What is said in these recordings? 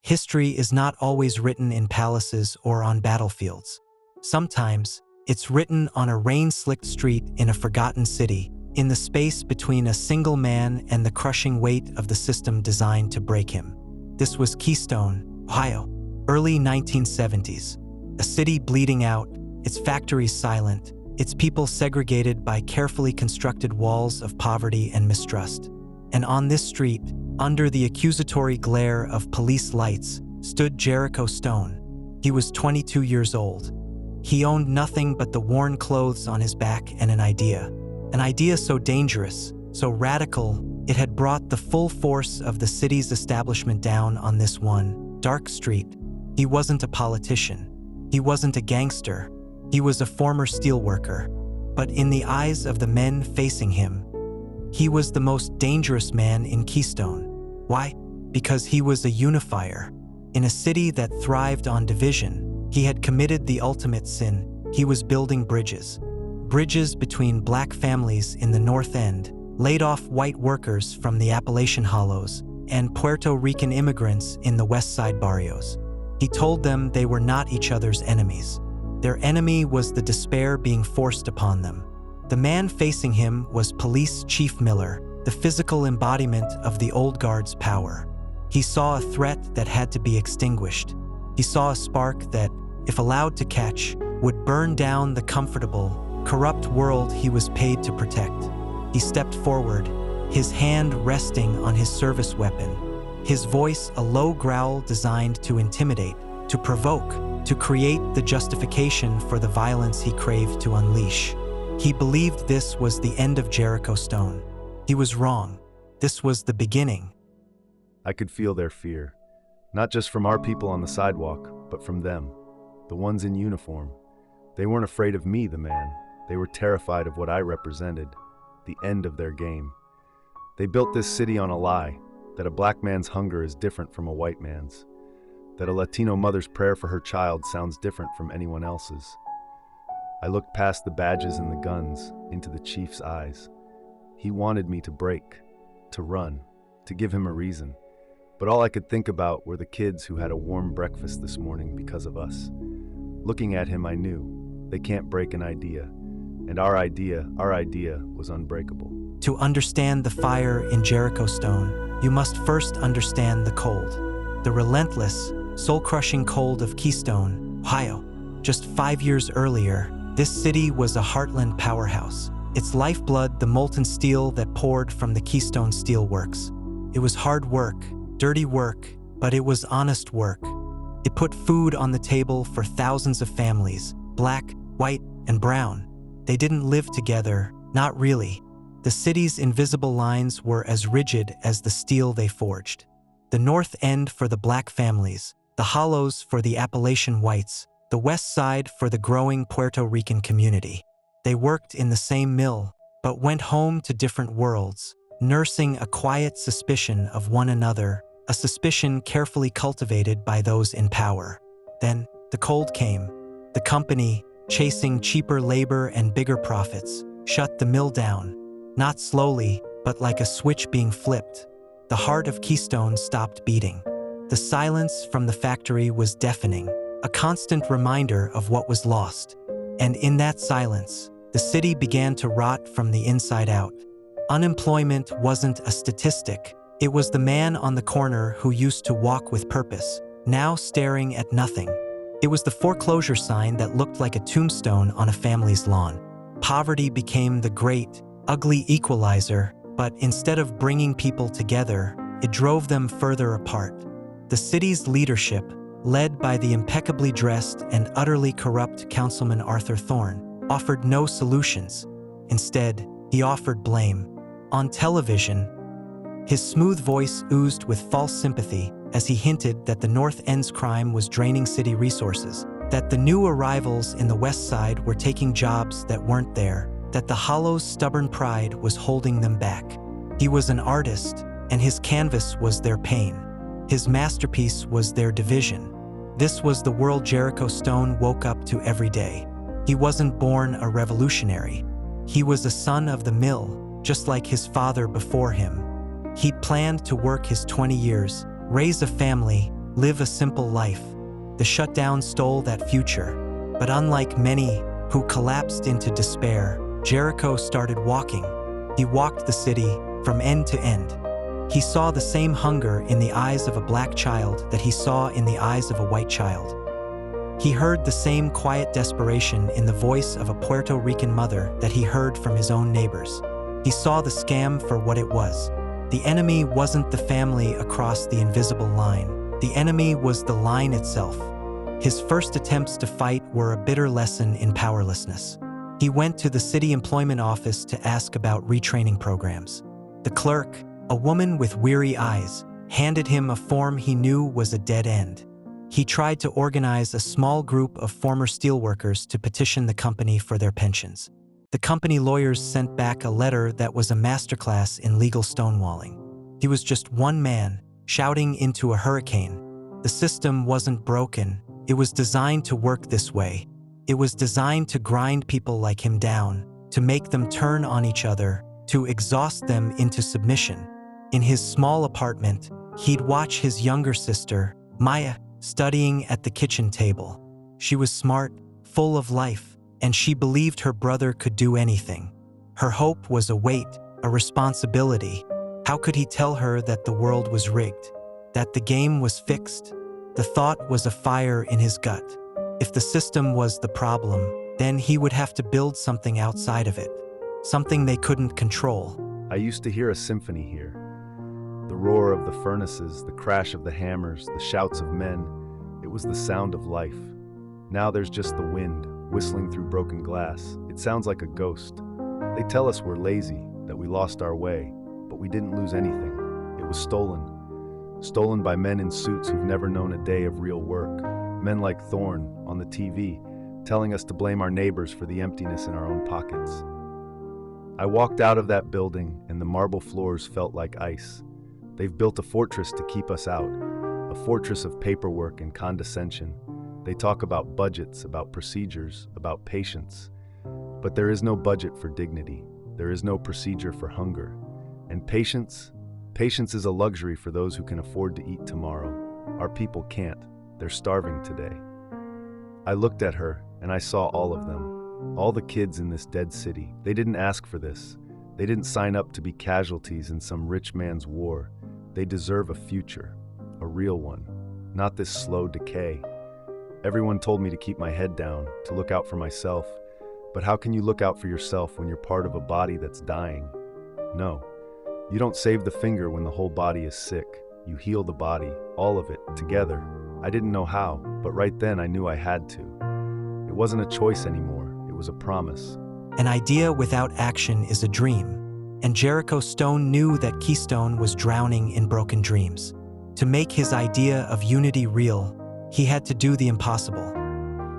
History is not always written in palaces or on battlefields. Sometimes, it's written on a rain-slicked street in a forgotten city, in the space between a single man and the crushing weight of the system designed to break him. This was Keystone, Ohio, early 1970s. A city bleeding out, its factories silent, its people segregated by carefully constructed walls of poverty and mistrust. And on this street, under the accusatory glare of police lights, stood Jericho Stone. He was 22 years old. He owned nothing but the worn clothes on his back and an idea so dangerous, so radical, it had brought the full force of the city's establishment down on this one dark street. He wasn't a politician. He wasn't a gangster. He was a former steelworker. But in the eyes of the men facing him, he was the most dangerous man in Keystone. Why? Because he was a unifier. In a city that thrived on division, he had committed the ultimate sin. He was building bridges. Bridges between black families in the North End, laid-off white workers from the Appalachian Hollows, and Puerto Rican immigrants in the West Side barrios. He told them they were not each other's enemies. Their enemy was the despair being forced upon them. The man facing him was Police Chief Miller, the physical embodiment of the old guard's power. He saw a threat that had to be extinguished. He saw a spark that, if allowed to catch, would burn down the comfortable, corrupt world he was paid to protect. He stepped forward, his hand resting on his service weapon, his voice a low growl designed to intimidate, to provoke, to create the justification for the violence he craved to unleash. He believed this was the end of Jericho Stone. He was wrong. This was the beginning. I could feel their fear, not just from our people on the sidewalk, but from them, the ones in uniform. They weren't afraid of me, the man. They were terrified of what I represented, the end of their game. They built this city on a lie, that a black man's hunger is different from a white man's, that a Latino mother's prayer for her child sounds different from anyone else's. I looked past the badges and the guns, into the chief's eyes. He wanted me to break, to run, to give him a reason. But all I could think about were the kids who had a warm breakfast this morning because of us. Looking at him, I knew, they can't break an idea. And our idea was unbreakable. To understand the fire in Jericho Stone, you must first understand the cold. The relentless, soul-crushing cold of Keystone, Ohio. Just 5 years earlier, this city was a heartland powerhouse. Its lifeblood, the molten steel that poured from the Keystone Steel Works. It was hard work, dirty work, but it was honest work. It put food on the table for thousands of families, black, white, and brown. They didn't live together, not really. The city's invisible lines were as rigid as the steel they forged. The North End for the black families, the Hollows for the Appalachian whites, the West Side for the growing Puerto Rican community. They worked in the same mill, but went home to different worlds, nursing a quiet suspicion of one another, a suspicion carefully cultivated by those in power. Then, the cold came. The company, chasing cheaper labor and bigger profits, shut the mill down. Not slowly, but like a switch being flipped. The heart of Keystone stopped beating. The silence from the factory was deafening, a constant reminder of what was lost. And in that silence, the city began to rot from the inside out. Unemployment wasn't a statistic. It was the man on the corner who used to walk with purpose, now staring at nothing. It was the foreclosure sign that looked like a tombstone on a family's lawn. Poverty became the great, ugly equalizer, but instead of bringing people together, it drove them further apart. The city's leadership, led by the impeccably dressed and utterly corrupt Councilman Arthur Thorne, offered no solutions. Instead, he offered blame. On television, his smooth voice oozed with false sympathy as he hinted that the North End's crime was draining city resources, that the new arrivals in the West Side were taking jobs that weren't there, that the Hollow's stubborn pride was holding them back. He was an artist, and his canvas was their pain. His masterpiece was their division. This was the world Jericho Stone woke up to every day. He wasn't born a revolutionary. He was a son of the mill, just like his father before him. He'd planned to work his 20 years, raise a family, live a simple life. The shutdown stole that future. But unlike many who collapsed into despair, Jericho started walking. He walked the city from end to end. He saw the same hunger in the eyes of a black child that he saw in the eyes of a white child. He heard the same quiet desperation in the voice of a Puerto Rican mother that he heard from his own neighbors. He saw the scam for what it was. The enemy wasn't the family across the invisible line. The enemy was the line itself. His first attempts to fight were a bitter lesson in powerlessness. He went to the city employment office to ask about retraining programs. The clerk, a woman with weary eyes, handed him a form he knew was a dead end. He tried to organize a small group of former steelworkers to petition the company for their pensions. The company lawyers sent back a letter that was a masterclass in legal stonewalling. He was just one man, shouting into a hurricane. The system wasn't broken. It was designed to work this way. It was designed to grind people like him down, to make them turn on each other, to exhaust them into submission. In his small apartment, he'd watch his younger sister, Maya, studying at the kitchen table. She was smart, full of life, and she believed her brother could do anything. Her hope was a weight, a responsibility. How could he tell her that the world was rigged, that the game was fixed? The thought was a fire in his gut. If the system was the problem, then he would have to build something outside of it, something they couldn't control. I used to hear a symphony here. The roar of the furnaces, the crash of the hammers, the shouts of men. It was the sound of life. Now there's just the wind, whistling through broken glass. It sounds like a ghost. They tell us we're lazy, that we lost our way, but we didn't lose anything. It was stolen. Stolen by men in suits who've never known a day of real work. Men like Thorne on the TV, telling us to blame our neighbors for the emptiness in our own pockets. I walked out of that building and the marble floors felt like ice. They've built a fortress to keep us out, a fortress of paperwork and condescension. They talk about budgets, about procedures, about patience. But there is no budget for dignity. There is no procedure for hunger. And patience is a luxury for those who can afford to eat tomorrow. Our people can't. They're starving today. I looked at her and I saw all of them. All the kids in this dead city. They didn't ask for this. They didn't sign up to be casualties in some rich man's war. They deserve a future, a real one, not this slow decay. Everyone told me to keep my head down, to look out for myself. But how can you look out for yourself when you're part of a body that's dying? No, you don't save the finger when the whole body is sick. You heal the body, all of it, together. I didn't know how, but right then I knew I had to. It wasn't a choice anymore, it was a promise. An idea without action is a dream. And Jericho Stone knew that Keystone was drowning in broken dreams. To make his idea of unity real, he had to do the impossible.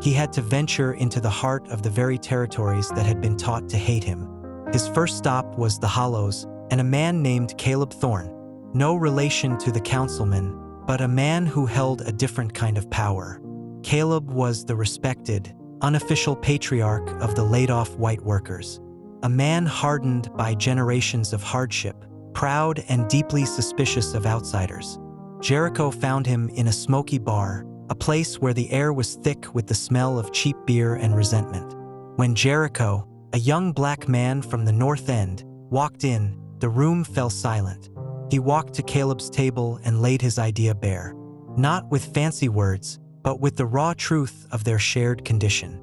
He had to venture into the heart of the very territories that had been taught to hate him. His first stop was the Hollows, and a man named Caleb Thorne. No relation to the councilman, but a man who held a different kind of power. Caleb was the respected, unofficial patriarch of the laid-off white workers. A man hardened by generations of hardship, proud and deeply suspicious of outsiders. Jericho found him in a smoky bar, a place where the air was thick with the smell of cheap beer and resentment. When Jericho, a young black man from the North End, walked in, the room fell silent. He walked to Caleb's table and laid his idea bare. Not with fancy words, but with the raw truth of their shared condition.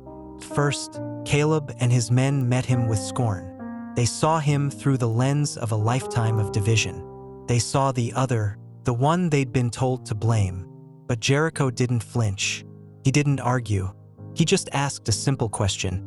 First, Caleb and his men met him with scorn. They saw him through the lens of a lifetime of division. They saw the other, the one they'd been told to blame. But Jericho didn't flinch. He didn't argue. He just asked a simple question.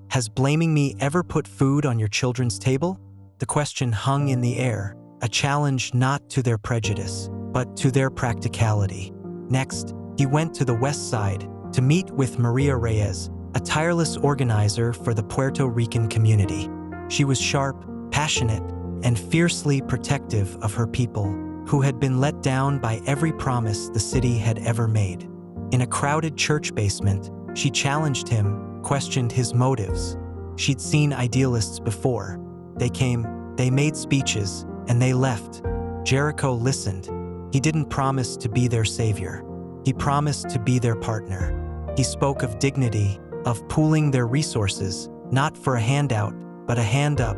Has blaming me ever put food on your children's table? The question hung in the air, a challenge not to their prejudice, but to their practicality. Next, he went to the West Side to meet with Maria Reyes, a tireless organizer for the Puerto Rican community. She was sharp, passionate, and fiercely protective of her people, who had been let down by every promise the city had ever made. In a crowded church basement, she challenged him, questioned his motives. She'd seen idealists before. They came, they made speeches, and they left. Jericho listened. He didn't promise to be their savior. He promised to be their partner. He spoke of dignity, of pooling their resources, not for a handout, but a hand up.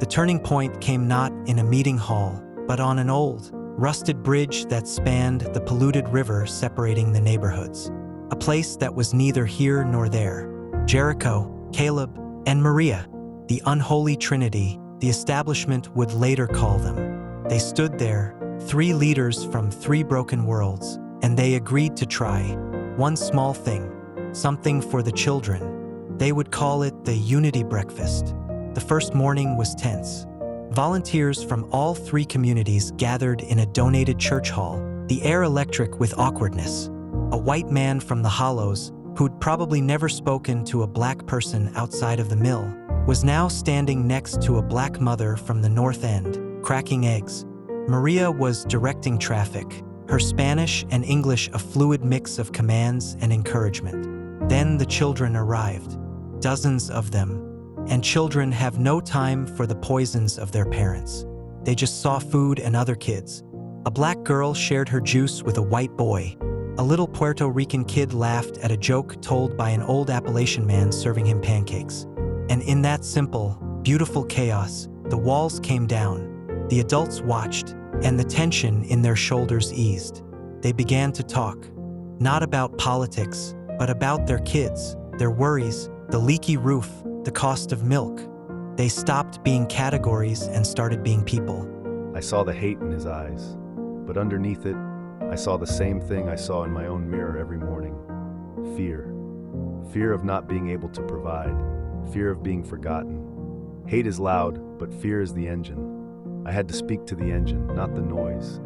The turning point came not in a meeting hall, but on an old, rusted bridge that spanned the polluted river separating the neighborhoods. A place that was neither here nor there. Jericho, Caleb, and Maria, the unholy trinity, the establishment would later call them. They stood there, 3 leaders from 3 broken worlds, and they agreed to try one small thing, something for the children. They would call it the Unity Breakfast. The first morning was tense. Volunteers from all 3 communities gathered in a donated church hall, the air electric with awkwardness. A white man from the Hollows, who'd probably never spoken to a black person outside of the mill, was now standing next to a black mother from the North End, cracking eggs. Maria was directing traffic, her Spanish and English a fluid mix of commands and encouragement. Then the children arrived, dozens of them, and children have no time for the poisons of their parents. They just saw food and other kids. A black girl shared her juice with a white boy. A little Puerto Rican kid laughed at a joke told by an old Appalachian man serving him pancakes. And in that simple, beautiful chaos, the walls came down. The adults watched, and the tension in their shoulders eased. They began to talk, not about politics, but about their kids, their worries, the leaky roof, the cost of milk. They stopped being categories and started being people. I saw the hate in his eyes, but underneath it, I saw the same thing I saw in my own mirror every morning. Fear. Fear of not being able to provide. Fear of being forgotten. Hate is loud, but fear is the engine. I had to speak to the engine, not the noise.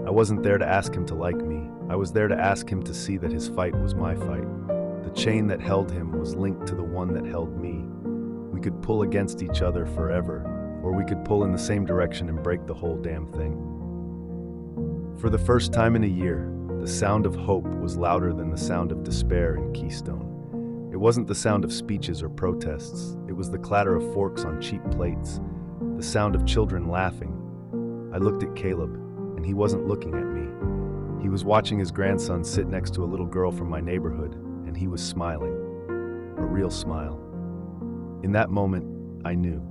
I wasn't there to ask him to like me. I was there to ask him to see that his fight was my fight. The chain that held him was linked to the one that held me. We could pull against each other forever, or we could pull in the same direction and break the whole damn thing. For the first time in a year, the sound of hope was louder than the sound of despair in Keystone. It wasn't the sound of speeches or protests. It was the clatter of forks on cheap plates, the sound of children laughing. I looked at Caleb, and he wasn't looking at me. He was watching his grandson sit next to a little girl from my neighborhood, and he was smiling. A real smile. In that moment, I knew.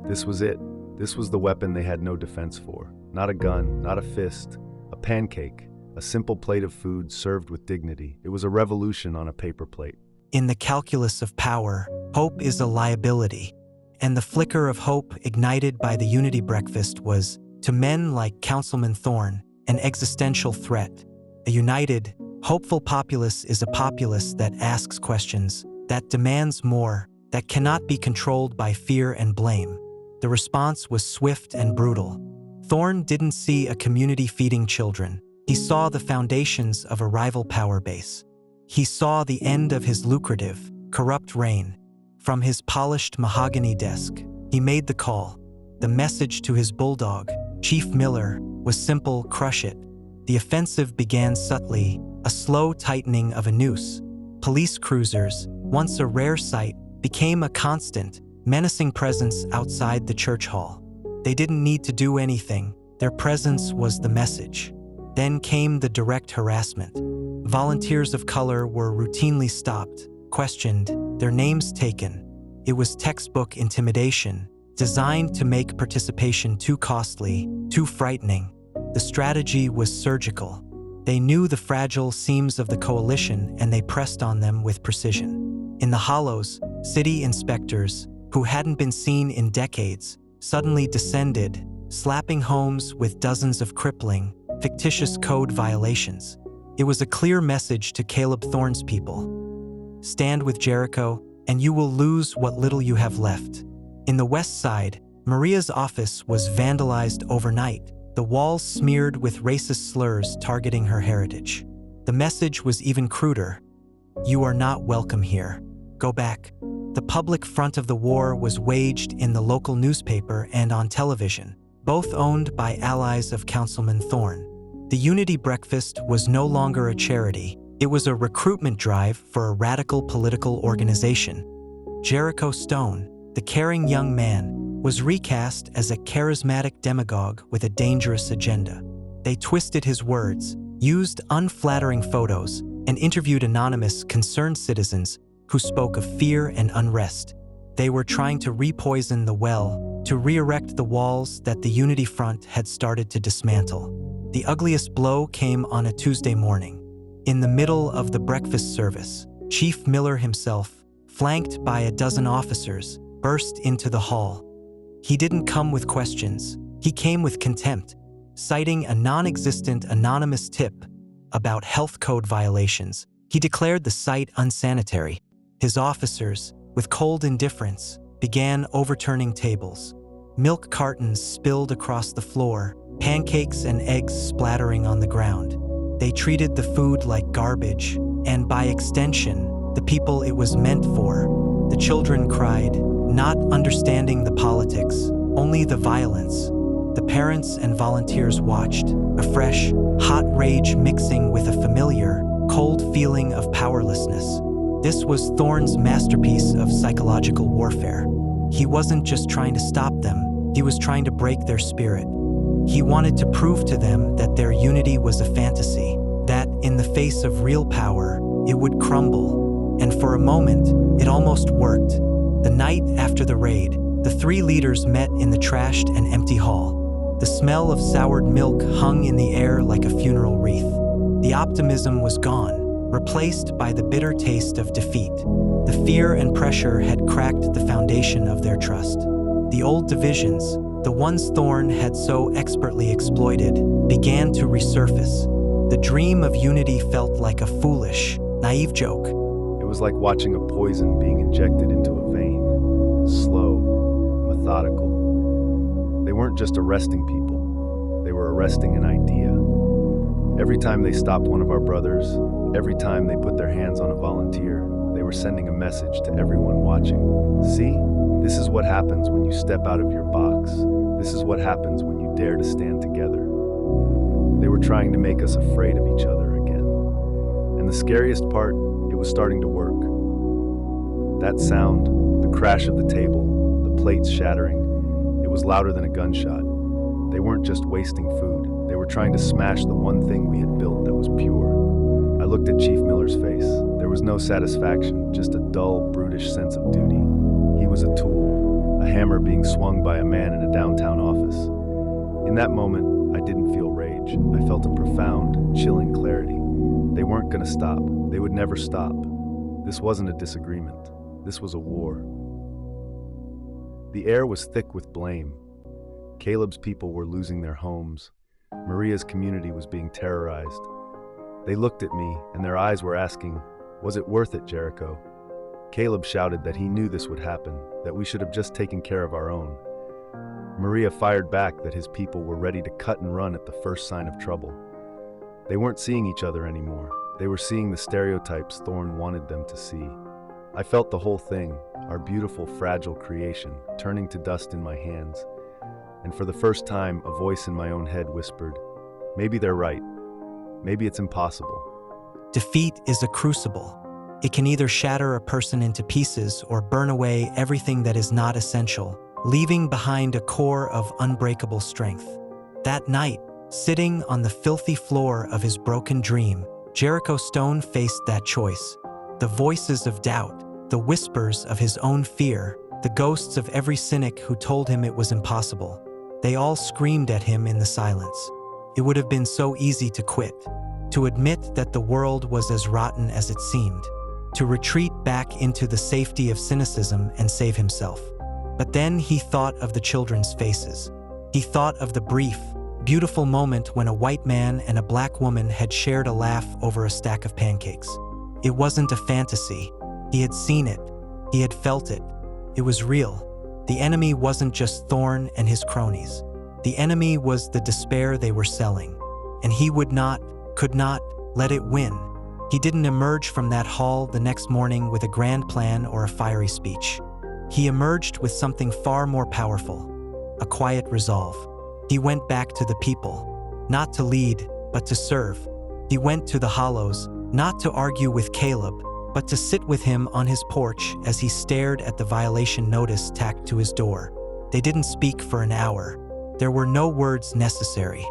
This was it. This was the weapon they had no defense for. Not a gun, not a fist, a pancake, a simple plate of food served with dignity. It was a revolution on a paper plate. In the calculus of power, hope is a liability. And the flicker of hope ignited by the Unity Breakfast was, to men like Councilman Thorne, an existential threat. A united, hopeful populace is a populace that asks questions, that demands more, that cannot be controlled by fear and blame. The response was swift and brutal. Thorne didn't see a community feeding children. He saw the foundations of a rival power base. He saw the end of his lucrative, corrupt reign. From his polished mahogany desk, he made the call. The message to his bulldog, Chief Miller, was simple: crush it. The offensive began subtly, a slow tightening of a noose. Police cruisers, once a rare sight, became a constant, menacing presence outside the church hall. They didn't need to do anything. Their presence was the message. Then came the direct harassment. Volunteers of color were routinely stopped, questioned, their names taken. It was textbook intimidation, designed to make participation too costly, too frightening. The strategy was surgical. They knew the fragile seams of the coalition, and they pressed on them with precision. In the hollows, city inspectors, who hadn't been seen in decades, suddenly descended, slapping homes with dozens of crippling, fictitious code violations. It was a clear message to Caleb Thorne's people. Stand with Jericho, and you will lose what little you have left. In the west side, Maria's office was vandalized overnight, the walls smeared with racist slurs targeting her heritage. The message was even cruder. You are not welcome here. Go back. The public front of the war was waged in the local newspaper and on television, both owned by allies of Councilman Thorne. The Unity Breakfast was no longer a charity. It was a recruitment drive for a radical political organization. Jericho Stone, the caring young man, was recast as a charismatic demagogue with a dangerous agenda. They twisted his words, used unflattering photos, and interviewed anonymous, concerned citizens who spoke of fear and unrest. They were trying to repoison the well, to re-erect the walls that the Unity Front had started to dismantle. The ugliest blow came on a Tuesday morning. In the middle of the breakfast service, Chief Miller himself, flanked by a dozen officers, burst into the hall. He didn't come with questions. He came with contempt, citing a non-existent anonymous tip about health code violations. He declared the site unsanitary. His officers, with cold indifference, began overturning tables. Milk cartons spilled across the floor, pancakes and eggs splattering on the ground. They treated the food like garbage, and by extension, the people it was meant for. The children cried, not understanding the politics, only the violence. The parents and volunteers watched, a fresh, hot rage mixing with a familiar, cold feeling of powerlessness. This was Thorne's masterpiece of psychological warfare. He wasn't just trying to stop them, he was trying to break their spirit. He wanted to prove to them that their unity was a fantasy, that in the face of real power, it would crumble. And for a moment, it almost worked. The night after the raid, the three leaders met in the trashed and empty hall. The smell of soured milk hung in the air like a funeral wreath. The optimism was gone, replaced by the bitter taste of defeat. The fear and pressure had cracked the foundation of their trust. The old divisions, the ones Thorne had so expertly exploited, began to resurface. The dream of unity felt like a foolish, naive joke. It was like watching a poison being injected into a vein. Slow, methodical. They weren't just arresting people. They were arresting an idea. Every time they stopped one of our brothers, every time they put their hands on a volunteer, they were sending a message to everyone watching. See, this is what happens when you step out of your box. This is what happens when you dare to stand together. They were trying to make us afraid of each other again. And the scariest part, it was starting to work. That sound, the crash of the table, the plates shattering, it was louder than a gunshot. They weren't just wasting food. They were trying to smash the one thing we had built that was pure. I looked at Chief Miller's face. There was no satisfaction, just a dull, brutish sense of duty. He was a tool, a hammer being swung by a man in a downtown office. In that moment, I didn't feel rage. I felt a profound, chilling clarity. They weren't going to stop. They would never stop. This wasn't a disagreement. This was a war. The air was thick with blame. Caleb's people were losing their homes. Maria's community was being terrorized. They looked at me, and their eyes were asking, "Was it worth it, Jericho?" Caleb shouted that he knew this would happen, that we should have just taken care of our own. Maria fired back that his people were ready to cut and run at the first sign of trouble. They weren't seeing each other anymore. They were seeing the stereotypes Thorne wanted them to see. I felt the whole thing, our beautiful, fragile creation, turning to dust in my hands. And for the first time, a voice in my own head whispered, "Maybe they're right. Maybe it's impossible." Defeat is a crucible. It can either shatter a person into pieces or burn away everything that is not essential, leaving behind a core of unbreakable strength. That night, sitting on the filthy floor of his broken dream, Jericho Stone faced that choice. The voices of doubt, the whispers of his own fear, the ghosts of every cynic who told him it was impossible. They all screamed at him in the silence. It would have been so easy to quit, to admit that the world was as rotten as it seemed, to retreat back into the safety of cynicism and save himself. But then he thought of the children's faces. He thought of the brief, beautiful moment when a white man and a black woman had shared a laugh over a stack of pancakes. It wasn't a fantasy. He had seen it. He had felt it. It was real. The enemy wasn't just Thorne and his cronies. The enemy was the despair they were selling. And he would not, could not, let it win. He didn't emerge from that hall the next morning with a grand plan or a fiery speech. He emerged with something far more powerful, a quiet resolve. He went back to the people, not to lead, but to serve. He went to the hollows, not to argue with Caleb, but to sit with him on his porch as he stared at the violation notice tacked to his door. They didn't speak for an hour. There were no words necessary.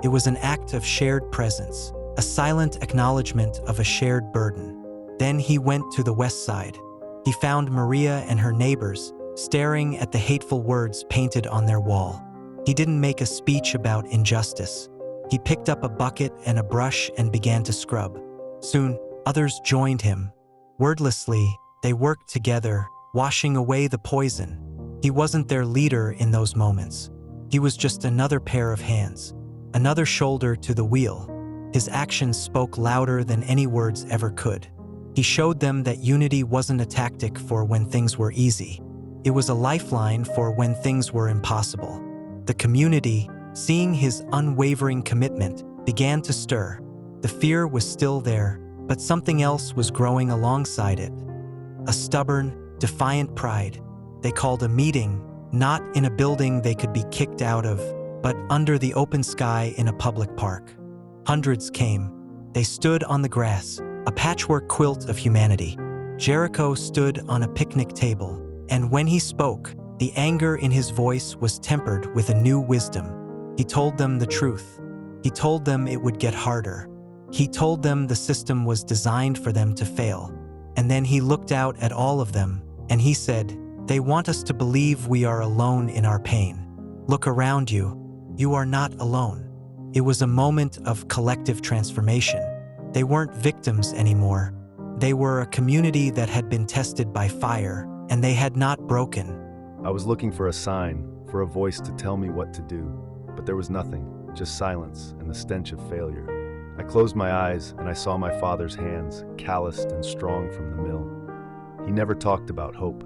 It was an act of shared presence. a silent acknowledgement of a shared burden. Then he went to the west side. He found Maria and her neighbors staring at the hateful words painted on their wall. He didn't make a speech about injustice. He picked up a bucket and a brush and began to scrub. Soon, others joined him. Wordlessly, they worked together, washing away the poison. He wasn't their leader in those moments. He was just another pair of hands, another shoulder to the wheel. His actions spoke louder than any words ever could. He showed them that unity wasn't a tactic for when things were easy. It was a lifeline for when things were impossible. The community, seeing his unwavering commitment, began to stir. The fear was still there, but something else was growing alongside it. A stubborn, defiant pride. They called a meeting, not in a building they could be kicked out of, but under the open sky in a public park. Hundreds came. They stood on the grass, a patchwork quilt of humanity. Jericho stood on a picnic table, and when he spoke, the anger in his voice was tempered with a new wisdom. He told them the truth. He told them it would get harder. He told them the system was designed for them to fail. And then he looked out at all of them, and he said, "They want us to believe we are alone in our pain. Look around you. You are not alone." It was a moment of collective transformation. They weren't victims anymore. They were a community that had been tested by fire, and they had not broken. I was looking for a sign, for a voice to tell me what to do, but there was nothing, just silence and the stench of failure. I closed my eyes and I saw my father's hands, calloused and strong from the mill. He never talked about hope.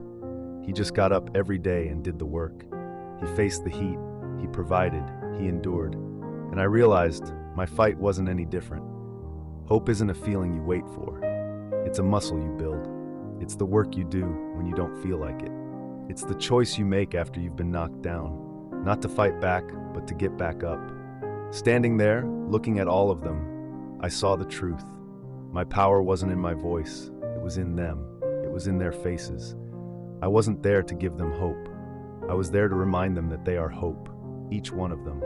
He just got up every day and did the work. He faced the heat, he provided, he endured. And I realized my fight wasn't any different. Hope isn't a feeling you wait for. It's a muscle you build. It's the work you do when you don't feel like it. It's the choice you make after you've been knocked down, not to fight back, but to get back up. Standing there, looking at all of them, I saw the truth. My power wasn't in my voice. It was in them. It was in their faces. I wasn't there to give them hope. I was there to remind them that they are hope, each one of them.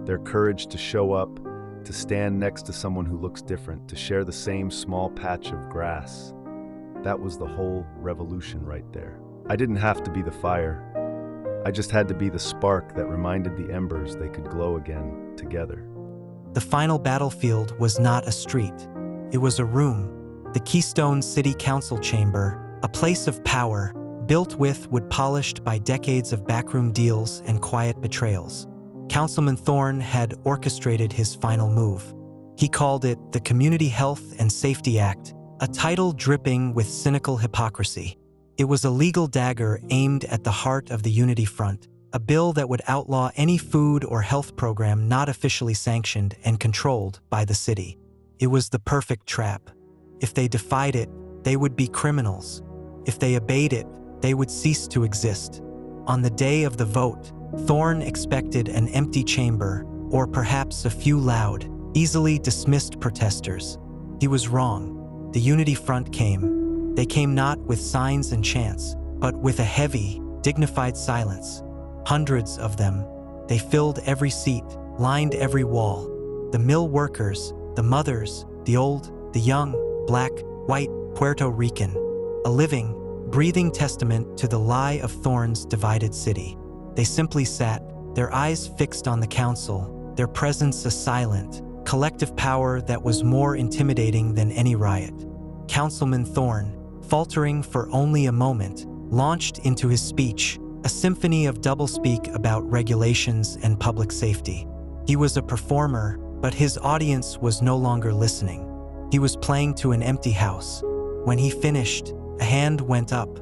Their courage to show up, to stand next to someone who looks different, to share the same small patch of grass. That was the whole revolution right there. I didn't have to be the fire. I just had to be the spark that reminded the embers they could glow again, together. The final battlefield was not a street. It was a room, the Keystone City Council chamber, a place of power, built with wood polished by decades of backroom deals and quiet betrayals. Councilman Thorne had orchestrated his final move. He called it the Community Health and Safety Act, a title dripping with cynical hypocrisy. It was a legal dagger aimed at the heart of the Unity Front, a bill that would outlaw any food or health program not officially sanctioned and controlled by the city. It was the perfect trap. If they defied it, they would be criminals. If they obeyed it, they would cease to exist. On the day of the vote, Thorne expected an empty chamber, or perhaps a few loud, easily dismissed protesters. He was wrong. The Unity Front came. They came not with signs and chants, but with a heavy, dignified silence. Hundreds of them. They filled every seat, lined every wall. The mill workers, the mothers, the old, the young, black, white, Puerto Rican. A living, breathing testament to the lie of Thorne's divided city. They simply sat, their eyes fixed on the council, their presence a silent, collective power that was more intimidating than any riot. Councilman Thorne, faltering for only a moment, launched into his speech, a symphony of doublespeak about regulations and public safety. He was a performer, but his audience was no longer listening. He was playing to an empty house. When he finished, a hand went up.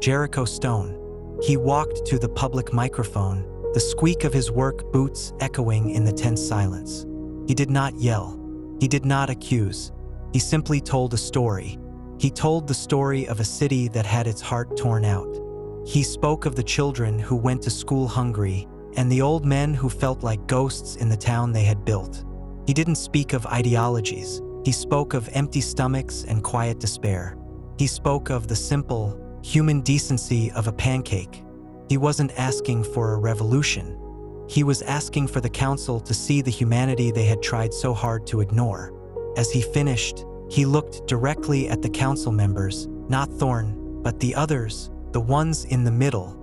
Jericho Stone. He walked to the public microphone, the squeak of his work boots echoing in the tense silence. He did not yell. He did not accuse. He simply told a story. He told the story of a city that had its heart torn out. He spoke of the children who went to school hungry and the old men who felt like ghosts in the town they had built. He didn't speak of ideologies. He spoke of empty stomachs and quiet despair. He spoke of the simple, human decency of a pancake. He wasn't asking for a revolution. He was asking for the council to see the humanity they had tried so hard to ignore. As he finished, he looked directly at the council members, not Thorn, but the others, the ones in the middle.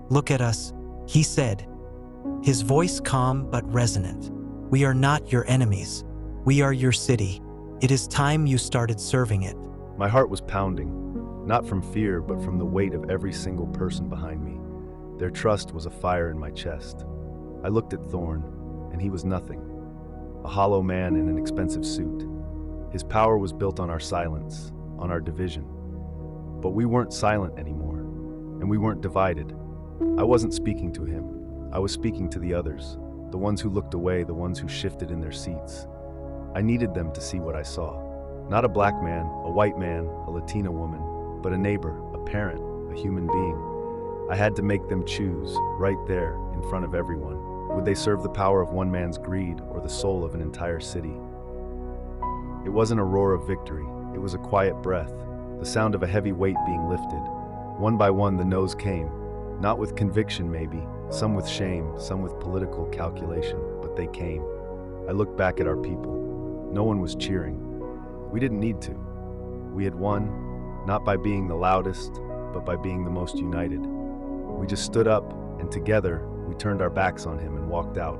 "Look at us," he said, his voice calm but resonant. "We are not your enemies. We are your city. It is time you started serving it." My heart was pounding, not from fear, but from the weight of every single person behind me. Their trust was a fire in my chest. I looked at Thorn, and he was nothing. A hollow man in an expensive suit. His power was built on our silence, on our division. But we weren't silent anymore, and we weren't divided. I wasn't speaking to him. I was speaking to the others, the ones who looked away, the ones who shifted in their seats. I needed them to see what I saw. Not a black man, a white man, a Latino woman, but a neighbor, a parent, a human being. I had to make them choose, right there, in front of everyone. Would they serve the power of one man's greed or the soul of an entire city? It wasn't a roar of victory. It was a quiet breath, the sound of a heavy weight being lifted. One by one, the no's came. Not with conviction, maybe, some with shame, some with political calculation, but they came. I looked back at our people. No one was cheering. We didn't need to. We had won, not by being the loudest, but by being the most united. We just stood up, and together, we turned our backs on him and walked out,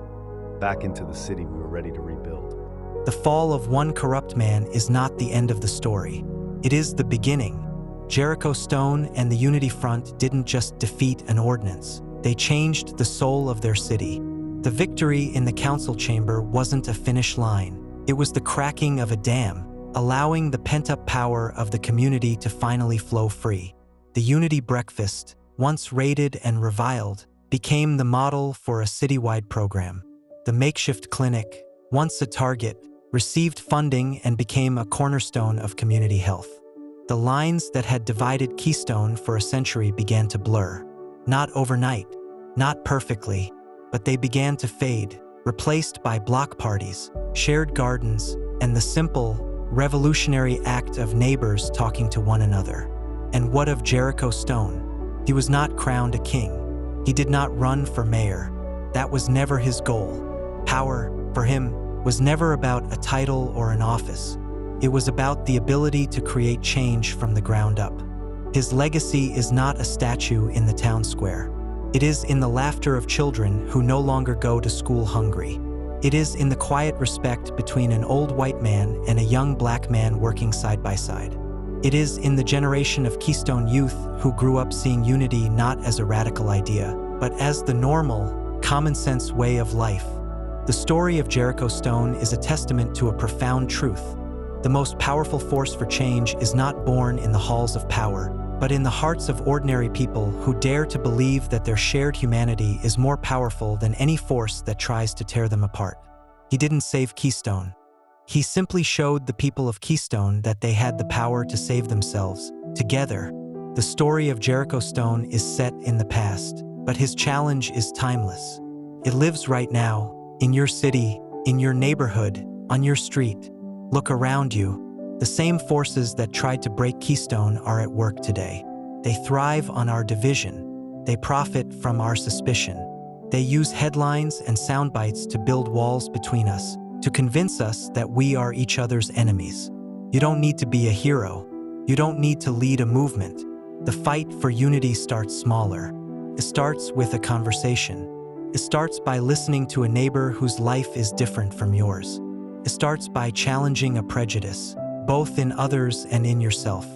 back into the city we were ready to rebuild. The fall of one corrupt man is not the end of the story. It is the beginning. Jericho Stone and the Unity Front didn't just defeat an ordinance. They changed the soul of their city. The victory in the council chamber wasn't a finish line. It was the cracking of a dam, allowing the pent-up power of the community to finally flow free. The Unity Breakfast, once raided and reviled, became the model for a citywide program. The makeshift clinic, once a target, received funding and became a cornerstone of community health. The lines that had divided Keystone for a century began to blur. Not overnight, not perfectly, but they began to fade, replaced by block parties, shared gardens, and the simple, revolutionary act of neighbors talking to one another. And what of Jericho Stone? He was not crowned a king. He did not run for mayor. That was never his goal. Power, for him, was never about a title or an office. It was about the ability to create change from the ground up. His legacy is not a statue in the town square. It is in the laughter of children who no longer go to school hungry. It is in the quiet respect between an old white man and a young black man working side by side. It is in the generation of Keystone youth who grew up seeing unity not as a radical idea, but as the normal, common-sense way of life. The story of Jericho Stone is a testament to a profound truth. The most powerful force for change is not born in the halls of power, but in the hearts of ordinary people who dare to believe that their shared humanity is more powerful than any force that tries to tear them apart. He didn't save Keystone. He simply showed the people of Keystone that they had the power to save themselves. Together, the story of Jericho Stone is set in the past, but his challenge is timeless. It lives right now, in your city, in your neighborhood, on your street. Look around you. The same forces that tried to break Keystone are at work today. They thrive on our division. They profit from our suspicion. They use headlines and sound bites to build walls between us, to convince us that we are each other's enemies. You don't need to be a hero. You don't need to lead a movement. The fight for unity starts smaller. It starts with a conversation. It starts by listening to a neighbor whose life is different from yours. It starts by challenging a prejudice, both in others and in yourself.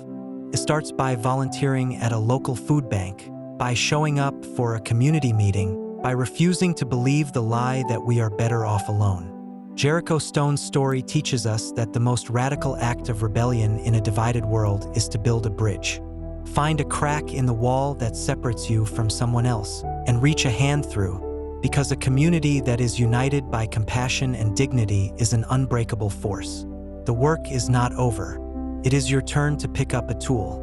It starts by volunteering at a local food bank, by showing up for a community meeting, by refusing to believe the lie that we are better off alone. Jericho Stone's story teaches us that the most radical act of rebellion in a divided world is to build a bridge. Find a crack in the wall that separates you from someone else, and reach a hand through, because a community that is united by compassion and dignity is an unbreakable force. The work is not over. It is your turn to pick up a tool.